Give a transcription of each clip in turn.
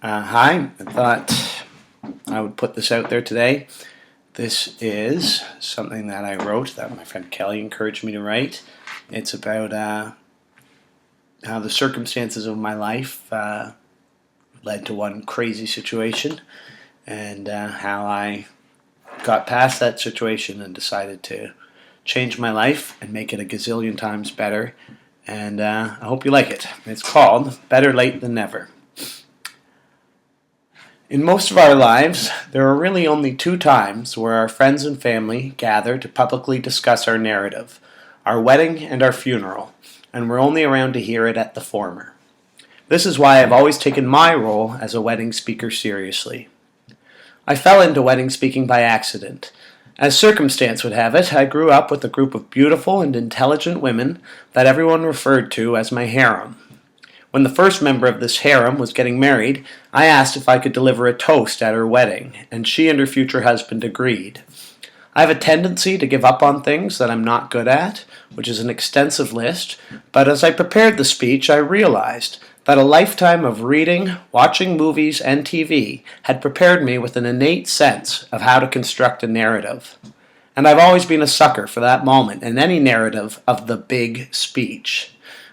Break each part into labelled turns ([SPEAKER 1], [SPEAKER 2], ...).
[SPEAKER 1] Hi, I thought I would put this out there today. This is something that I wrote that my friend Kelly encouraged me to write. It's about how the circumstances of my life led to one crazy situation and how I got past that situation and decided to change my life and make it a gazillion times better. And I hope you like it. It's called Better Late Than Never. In most of our lives, there are really only two times where our friends and family gather to publicly discuss our narrative, our wedding and our funeral, and we're only around to hear it at the former. This is why I've always taken my role as a wedding speaker seriously. I fell into wedding speaking by accident. As circumstance would have it, I grew up with a group of beautiful and intelligent women that everyone referred to as my harem. When the first member of this harem was getting married, I asked if I could deliver a toast at her wedding, and she and her future husband agreed. I have a tendency to give up on things that I'm not good at, which is an extensive list, but as I prepared the speech, I realized that a lifetime of reading, watching movies, and TV had prepared me with an innate sense of how to construct a narrative. And I've always been a sucker for that moment in any narrative of the big speech.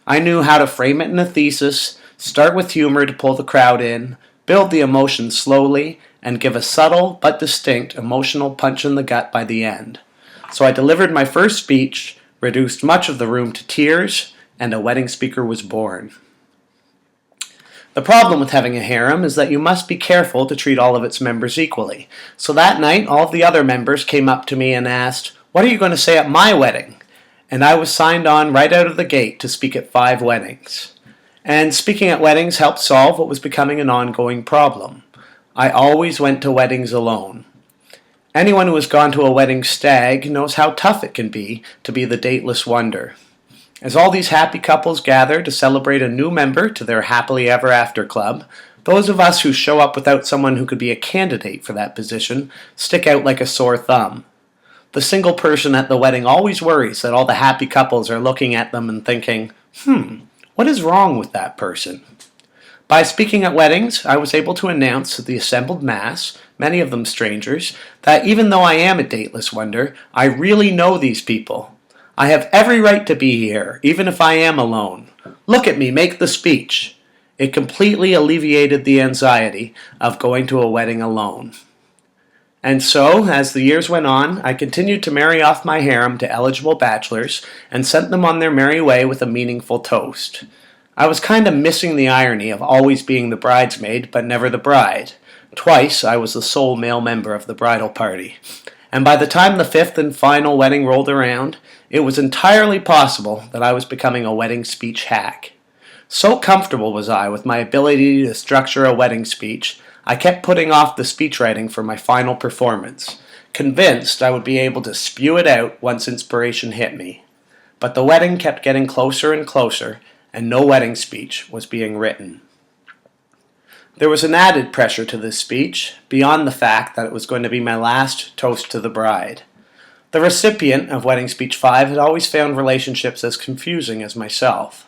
[SPEAKER 1] I knew how to frame it in a thesis, start with humor to pull the crowd in, build the emotion slowly, and give a subtle but distinct emotional punch in the gut by the end. So I delivered my first speech, reduced much of the room to tears, and a wedding speaker was born. The problem with having a harem is that you must be careful to treat all of its members equally. So that night, all of the other members came up to me and asked, "What are you going to say at my wedding?" And I was signed on right out of the gate to speak at 5 weddings. And speaking at weddings helped solve what was becoming an ongoing problem. I always went to weddings alone. Anyone who has gone to a wedding stag knows how tough it can be to be the dateless wonder. As all these happy couples gather to celebrate a new member to their happily ever after club, those of us who show up without someone who could be a candidate for that position stick out like a sore thumb. The single person at the wedding always worries that all the happy couples are looking at them and thinking, what is wrong with that person? By speaking at weddings, I was able to announce to the assembled mass, many of them strangers, that even though I am a dateless wonder, I really know these people. I have every right to be here, even if I am alone. Look at me make the speech. It completely alleviated the anxiety of going to a wedding alone. And so, as the years went on, I continued to marry off my harem to eligible bachelors and sent them on their merry way with a meaningful toast. I was kind of missing the irony of always being the bridesmaid, but never the bride. Twice, I was the sole male member of the bridal party. And by the time the 5th and final wedding rolled around, it was entirely possible that I was becoming a wedding speech hack. So comfortable was I with my ability to structure a wedding speech, I kept putting off the speech writing for my final performance, convinced I would be able to spew it out once inspiration hit me. But the wedding kept getting closer and closer, and no wedding speech was being written. There was an added pressure to this speech, beyond the fact that it was going to be my last toast to the bride. The recipient of Wedding Speech 5 had always found relationships as confusing as myself.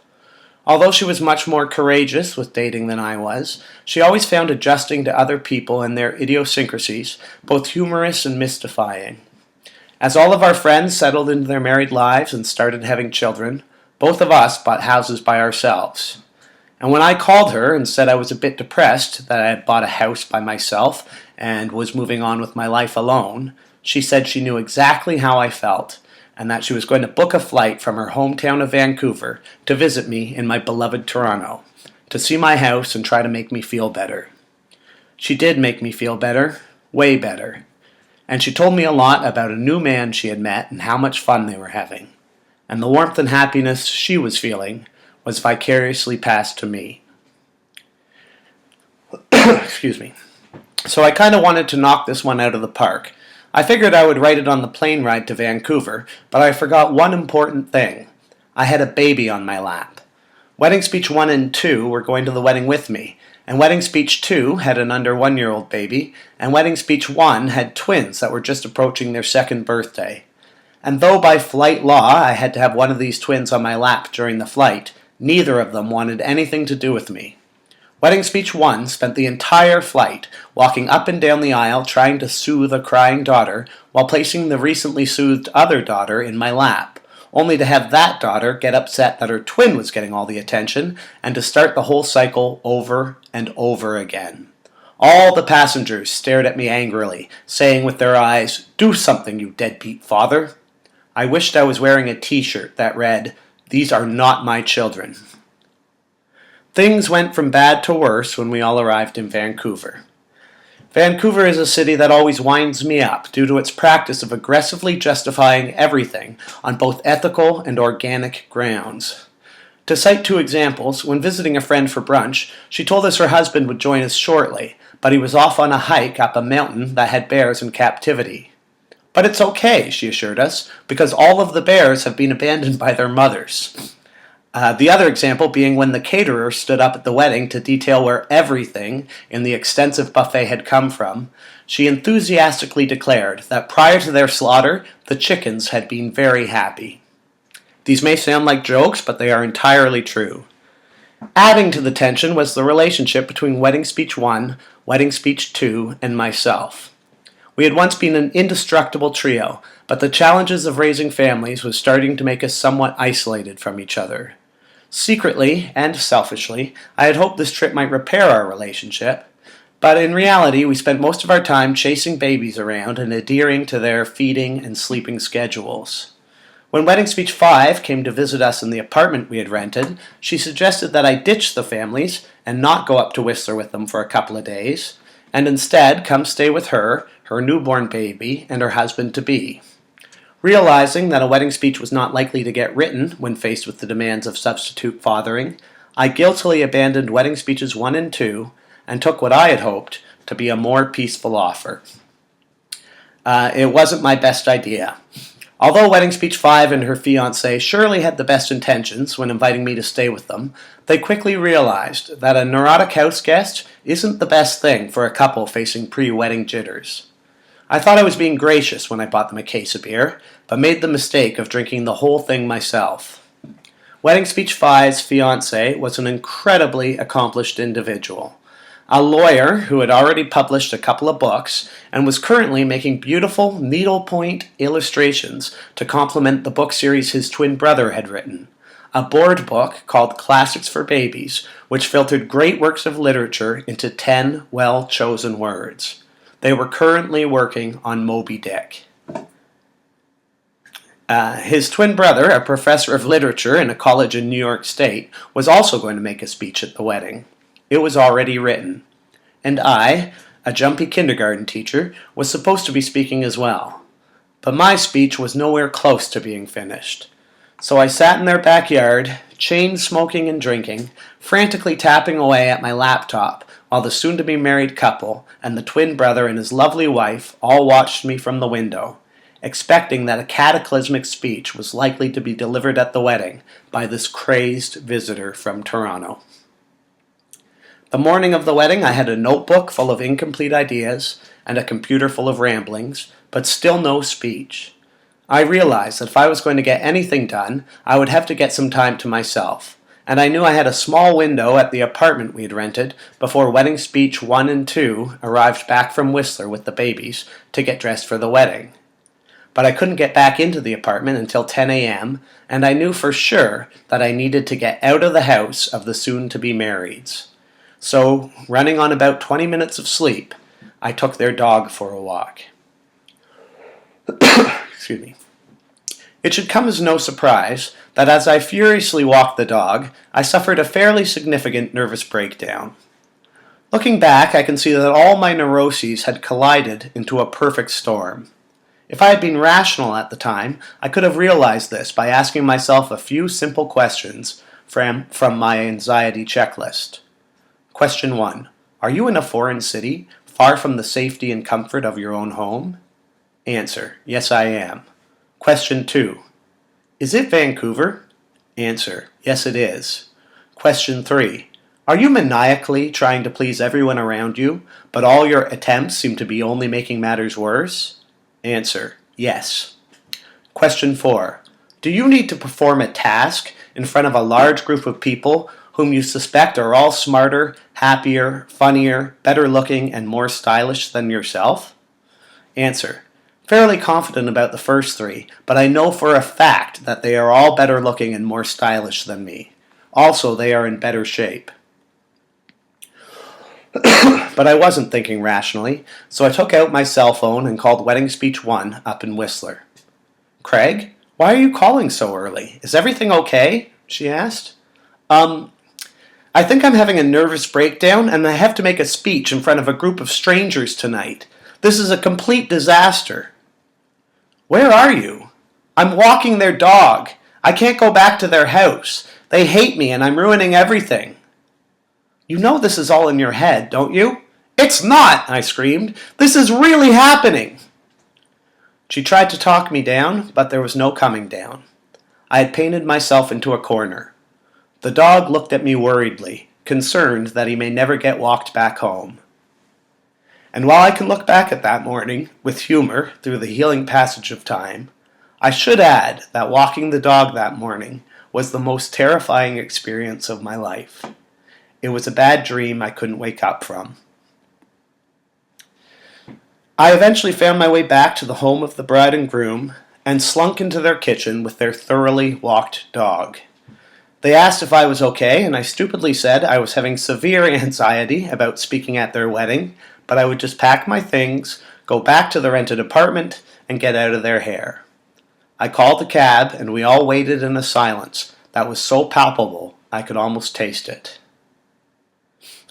[SPEAKER 1] Although she was much more courageous with dating than I was, she always found adjusting to other people and their idiosyncrasies both humorous and mystifying. As all of our friends settled into their married lives and started having children, both of us bought houses by ourselves. And when I called her and said I was a bit depressed that I had bought a house by myself and was moving on with my life alone, she said she knew exactly how I felt, and that she was going to book a flight from her hometown of Vancouver to visit me in my beloved Toronto, to see my house and try to make me feel better. She did make me feel better, way better, and she told me a lot about a new man she had met and how much fun they were having, and the warmth and happiness she was feeling was vicariously passed to me. Excuse me. So I kind of wanted to knock this one out of the park. I figured I would write it on the plane ride to Vancouver, but I forgot one important thing. I had a baby on my lap. Wedding Speech 1 and 2 were going to the wedding with me, and Wedding Speech 2 had an under 1-year-old baby, and Wedding Speech 1 had twins that were just approaching their 2nd birthday. And though by flight law I had to have one of these twins on my lap during the flight, neither of them wanted anything to do with me. Wedding Speech 1 spent the entire flight walking up and down the aisle trying to soothe a crying daughter while placing the recently soothed other daughter in my lap, only to have that daughter get upset that her twin was getting all the attention and to start the whole cycle over and over again. All the passengers stared at me angrily, saying with their eyes, "Do something, you deadbeat father." I wished I was wearing a t-shirt that read, "These are not my children." Things went from bad to worse when we all arrived in Vancouver. Vancouver is a city that always winds me up due to its practice of aggressively justifying everything on both ethical and organic grounds. To cite two examples, when visiting a friend for brunch, she told us her husband would join us shortly, but he was off on a hike up a mountain that had bears in captivity. But it's okay, she assured us, because all of the bears have been abandoned by their mothers. The other example being when the caterer stood up at the wedding to detail where everything in the extensive buffet had come from, she enthusiastically declared that prior to their slaughter, the chickens had been very happy. These may sound like jokes, but they are entirely true. Adding to the tension was the relationship between Wedding Speech 1, Wedding Speech 2, and myself. We had once been an indestructible trio, but the challenges of raising families was starting to make us somewhat isolated from each other. Secretly, and selfishly, I had hoped this trip might repair our relationship, but in reality we spent most of our time chasing babies around and adhering to their feeding and sleeping schedules. When Wedding Speech 5 came to visit us in the apartment we had rented, she suggested that I ditch the families and not go up to Whistler with them for a couple of days, and instead come stay with her, her newborn baby, and her husband-to-be. Realizing that a wedding speech was not likely to get written when faced with the demands of substitute fathering, I guiltily abandoned Wedding Speeches 1 and 2 and took what I had hoped to be a more peaceful offer. It wasn't my best idea. Although Wedding Speech 5 and her fiancé surely had the best intentions when inviting me to stay with them, they quickly realized that a neurotic house guest isn't the best thing for a couple facing pre-wedding jitters. I thought I was being gracious when I bought them a case of beer, but made the mistake of drinking the whole thing myself. Wedding Speech 5's fiancé was an incredibly accomplished individual, a lawyer who had already published a couple of books and was currently making beautiful needlepoint illustrations to complement the book series his twin brother had written, a board book called Classics for Babies, which filtered great works of literature into 10 well-chosen words. They were currently working on Moby Dick. His twin brother, a professor of literature in a college in New York State, was also going to make a speech at the wedding. It was already written. And I, a jumpy kindergarten teacher, was supposed to be speaking as well. But my speech was nowhere close to being finished. So I sat in their backyard, chain smoking and drinking, frantically tapping away at my laptop, while the soon-to-be married couple and the twin brother and his lovely wife all watched me from the window, expecting that a cataclysmic speech was likely to be delivered at the wedding by this crazed visitor from Toronto. The morning of the wedding, I had a notebook full of incomplete ideas and a computer full of ramblings, but still no speech. I realized that if I was going to get anything done, I would have to get some time to myself, and I knew I had a small window at the apartment we had rented before Wedding Speech 1 and 2 arrived back from Whistler with the babies to get dressed for the wedding. But I couldn't get back into the apartment until 10 a.m., and I knew for sure that I needed to get out of the house of the soon-to-be-marrieds. So, running on about 20 minutes of sleep, I took their dog for a walk. Excuse me. It should come as no surprise that as I furiously walked the dog, I suffered a fairly significant nervous breakdown. Looking back, I can see that all my neuroses had collided into a perfect storm. If I had been rational at the time, I could have realized this by asking myself a few simple questions from my anxiety checklist. Question 1. Are you in a foreign city, far from the safety and comfort of your own home? Answer. Yes, I am. Question 2. Is it Vancouver? Answer. Yes, it is. Question 3. Are you maniacally trying to please everyone around you, but all your attempts seem to be only making matters worse? Answer. Yes. Question 4. Do you need to perform a task in front of a large group of people whom you suspect are all smarter, happier, funnier, better looking, and more stylish than yourself? Answer: fairly confident about the first three, but I know for a fact that they are all better looking and more stylish than me. Also, they are in better shape. But I wasn't thinking rationally, so I took out my cell phone and called Wedding Speech 1 up in Whistler. "Craig, why are you calling so early? Is everything okay?" she asked. I think I'm having a nervous breakdown and I have to make a speech in front of a group of strangers tonight. This is a complete disaster." "Where are you?" "I'm walking their dog. I can't go back to their house. They hate me and I'm ruining everything." "You know this is all in your head, don't you?" "It's not!" I screamed. "This is really happening!" She tried to talk me down, but there was no coming down. I had painted myself into a corner. The dog looked at me worriedly, concerned that he may never get walked back home. And while I can look back at that morning with humor through the healing passage of time, I should add that walking the dog that morning was the most terrifying experience of my life. It was a bad dream I couldn't wake up from. I eventually found my way back to the home of the bride and groom and slunk into their kitchen with their thoroughly walked dog. They asked if I was okay, and I stupidly said I was having severe anxiety about speaking at their wedding, but I would just pack my things, go back to the rented apartment, and get out of their hair. I called the cab, and we all waited in a silence that was so palpable I could almost taste it.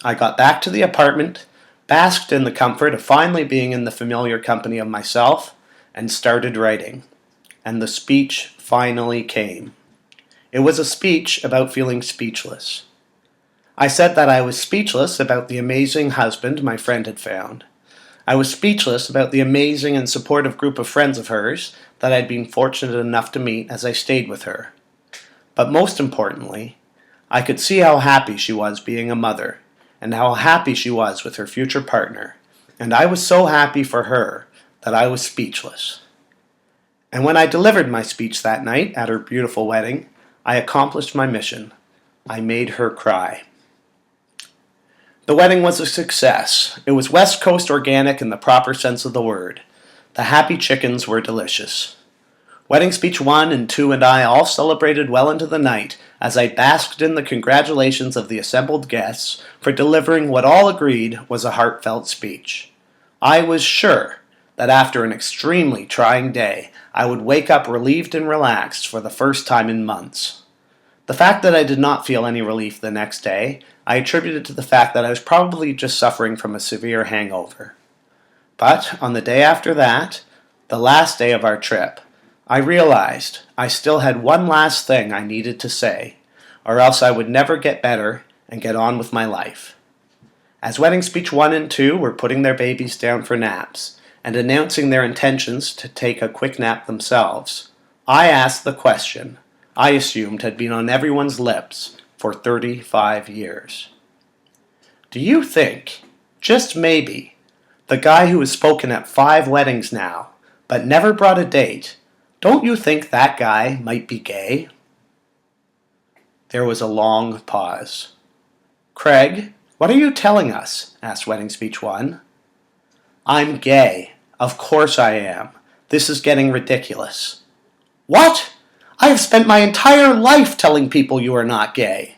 [SPEAKER 1] I got back to the apartment, basked in the comfort of finally being in the familiar company of myself, and started writing. And the speech finally came. It was a speech about feeling speechless. I said that I was speechless about the amazing husband my friend had found. I was speechless about the amazing and supportive group of friends of hers that I'd been fortunate enough to meet as I stayed with her. But most importantly, I could see how happy she was being a mother, and how happy she was with her future partner, and I was so happy for her that I was speechless. And when I delivered my speech that night at her beautiful wedding, I accomplished my mission. I made her cry. The wedding was a success. It was West Coast organic in the proper sense of the word. The happy chickens were delicious. Wedding Speech 1 and 2 and I all celebrated well into the night as I basked in the congratulations of the assembled guests for delivering what all agreed was a heartfelt speech. I was sure that after an extremely trying day, I would wake up relieved and relaxed for the first time in months. The fact that I did not feel any relief the next day, I attributed to the fact that I was probably just suffering from a severe hangover. But on the day after that, the last day of our trip, I realized I still had one last thing I needed to say, or else I would never get better and get on with my life. As Wedding Speech 1 and 2 were putting their babies down for naps and announcing their intentions to take a quick nap themselves, I asked the question I assumed had been on everyone's lips for 35 years. Do you think, just maybe, the guy who has spoken at 5 weddings now, but never brought a date, don't you think that guy might be gay? There was a long pause. "Craig, what are you telling us?" asked Wedding Speech 1. "I'm gay. Of course I am. This is getting ridiculous." "What? I have spent my entire life telling people you are not gay."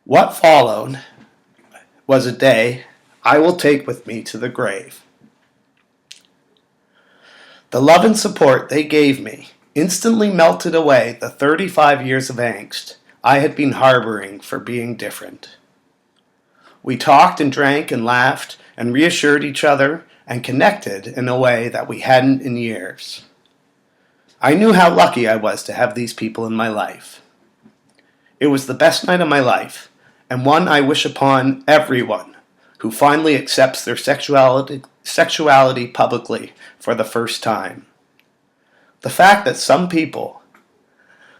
[SPEAKER 1] What followed was a day I will take with me to the grave. The love and support they gave me instantly melted away the 35 years of angst I had been harboring for being different. We talked and drank and laughed and reassured each other and connected in a way that we hadn't in years. I knew how lucky I was to have these people in my life. It was the best night of my life, and one I wish upon everyone who finally accepts their sexuality publicly for the first time. The fact that some people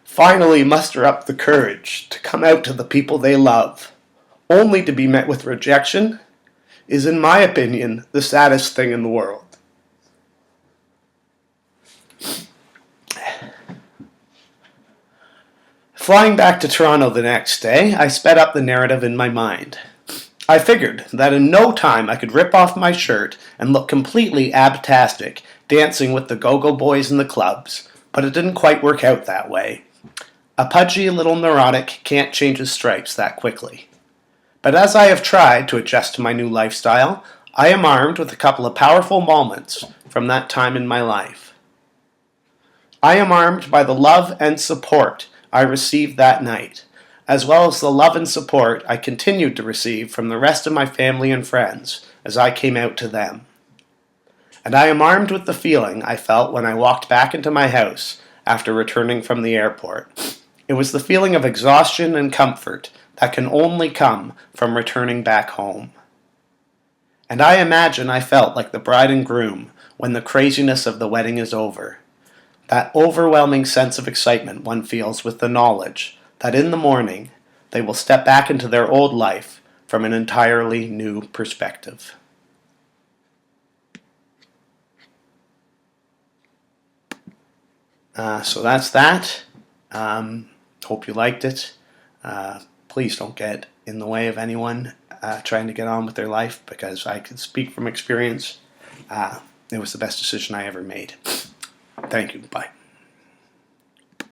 [SPEAKER 1] finally muster up the courage to come out to the people they love, only to be met with rejection, is, in my opinion, the saddest thing in the world. Flying back to Toronto the next day, I sped up the narrative in my mind. I figured that in no time I could rip off my shirt and look completely abtastic dancing with the go-go boys in the clubs, but it didn't quite work out that way. A pudgy little neurotic can't change his stripes that quickly. But as I have tried to adjust to my new lifestyle, I am armed with a couple of powerful moments from that time in my life. I am armed by the love and support I received that night, as well as the love and support I continued to receive from the rest of my family and friends as I came out to them. And I am armed with the feeling I felt when I walked back into my house after returning from the airport. It was the feeling of exhaustion and comfort that can only come from returning back home. And I imagine I felt like the bride and groom when the craziness of the wedding is over. That overwhelming sense of excitement one feels with the knowledge that in the morning they will step back into their old life from an entirely new perspective. So that's that. Hope you liked it. Please don't get in the way of anyone trying to get on with their life, because I can speak from experience. It was the best decision I ever made. Thank you. Bye.